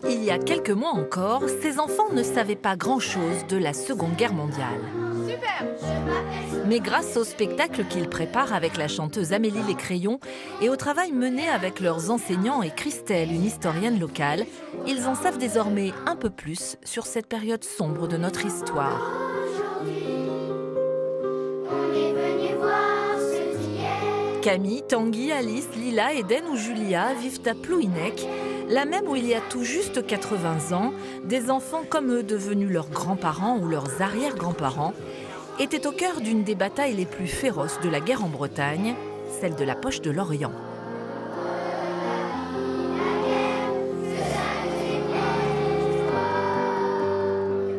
Il y a quelques mois encore, ces enfants ne savaient pas grand-chose de la Seconde Guerre mondiale. Super. Mais grâce au spectacle qu'ils préparent avec la chanteuse Amélie Lécrayon et au travail mené avec leurs enseignants et Christelle, une historienne locale, ils en savent désormais un peu plus sur cette période sombre de notre histoire. Camille, Tanguy, Alice, Lila, Eden ou Julia vivent à Plouhinec, là même où il y a tout juste 80 ans, des enfants comme eux devenus leurs grands-parents ou leurs arrière-grands-parents étaient au cœur d'une des batailles les plus féroces de la guerre en Bretagne, celle de la Poche de l'Orient.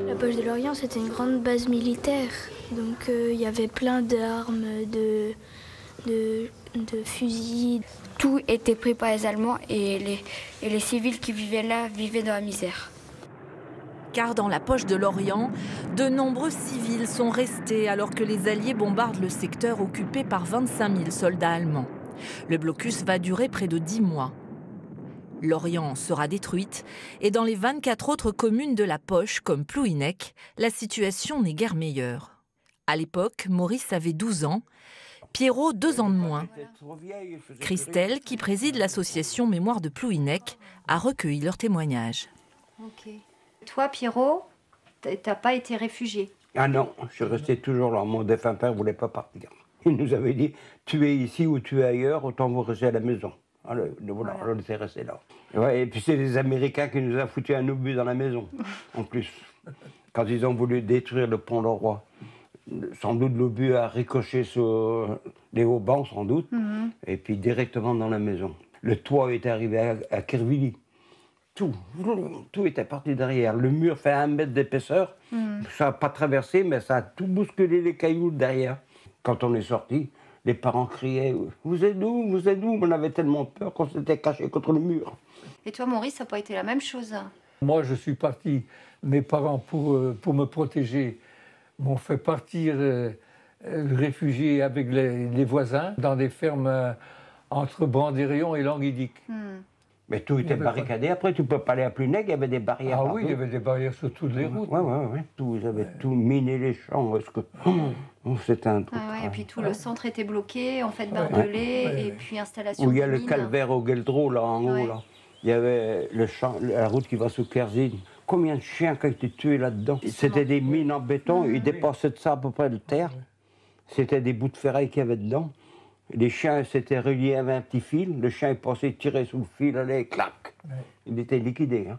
La Poche de l'Orient, c'était une grande base militaire, donc il y avait plein d'armes, de fusils. Tout était pris par les Allemands et les civils qui vivaient là vivaient dans la misère. Car dans la Poche de l'Orient, de nombreux civils sont restés alors que les Alliés bombardent le secteur occupé par 25 000 soldats allemands. Le blocus va durer près de 10 mois. L'Orient sera détruite et dans les 24 autres communes de la Poche, comme Plouhinec, la situation n'est guère meilleure. À l'époque, Maurice avait 12 ans, Pierrot 2 ans de moins. Christelle, qui préside l'association Mémoire de Plouhinec, a recueilli leurs témoignages. Okay. Toi, Pierrot, t'as pas été réfugié? Ah non, je suis resté toujours là. Mon défunt père ne voulait pas partir. Il nous avait dit, tu es ici ou tu es ailleurs, autant vous rester à la maison. Alors, voilà, on était resté là. Ouais, et puis c'est les Américains qui nous ont foutu un obus dans la maison, en plus. Quand ils ont voulu détruire le pont Le Roi. Sans doute l'obus a ricoché sur les hauts bancs, sans doute, et puis directement dans la maison. Le toit est arrivé à Kervilly. Tout était parti derrière. Le mur fait 1 mètre d'épaisseur. Ça n'a pas traversé, mais ça a tout bousculé les cailloux derrière. Quand on est sorti, les parents criaient « Vous êtes où? Vous êtes où ?» On avait tellement peur qu'on s'était caché contre le mur. Et toi, Maurice, ça n'a pas été la même chose? Moi, je suis parti. Mes parents, pour me protéger, m'ont fait partir réfugié avec les voisins dans des fermes entre Brandérion et Languidic. Mais tout était barricadé. Après, tu ne peux pas aller à Plouhinec, il y avait des barrières. Ah partout. oui, il y avait des barrières sur toutes les routes. Oui. Ils avaient tout miné les champs. C'était un truc. Et puis tout le centre était bloqué, en fait, barbelé, et puis installation. Où il y a de le mines. calvaire au Gueldreau, là, en haut, là. Il y avait le champ, la route qui va sous Kerzine. Combien de chiens qui ont été tués là-dedans? C'était des mines en béton, ils dépassaient de ça à peu près de terre. C'était des bouts de ferraille qu'il y avait dedans. Les chiens s'étaient reliés avec un petit fil. Le chien est passé, tirait sous le fil, allait, clac. Il était liquidé. Hein.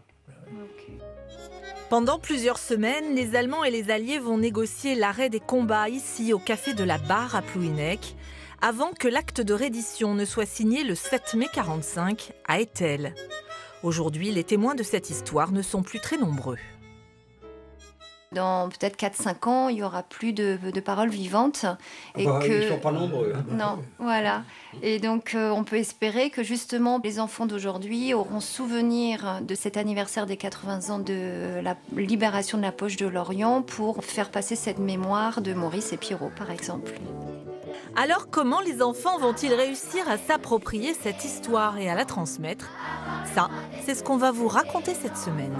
Pendant plusieurs semaines, les Allemands et les Alliés vont négocier l'arrêt des combats ici, au café de la Barre à Plouhinec, avant que l'acte de reddition ne soit signé le 7 mai 1945 à Etel. Aujourd'hui, les témoins de cette histoire ne sont plus très nombreux. Dans peut-être 4-5 ans, il n'y aura plus de paroles vivantes. Et Ils que... ne sont pas nombreux. Hein. Non, voilà. Et donc, on peut espérer que justement, les enfants d'aujourd'hui auront souvenir de cet anniversaire des 80 ans de la libération de la Poche de l'Orient pour faire passer cette mémoire de Maurice et Pierrot, par exemple. Alors, comment les enfants vont-ils réussir à s'approprier cette histoire et à la transmettre? Ça, c'est ce qu'on va vous raconter cette semaine.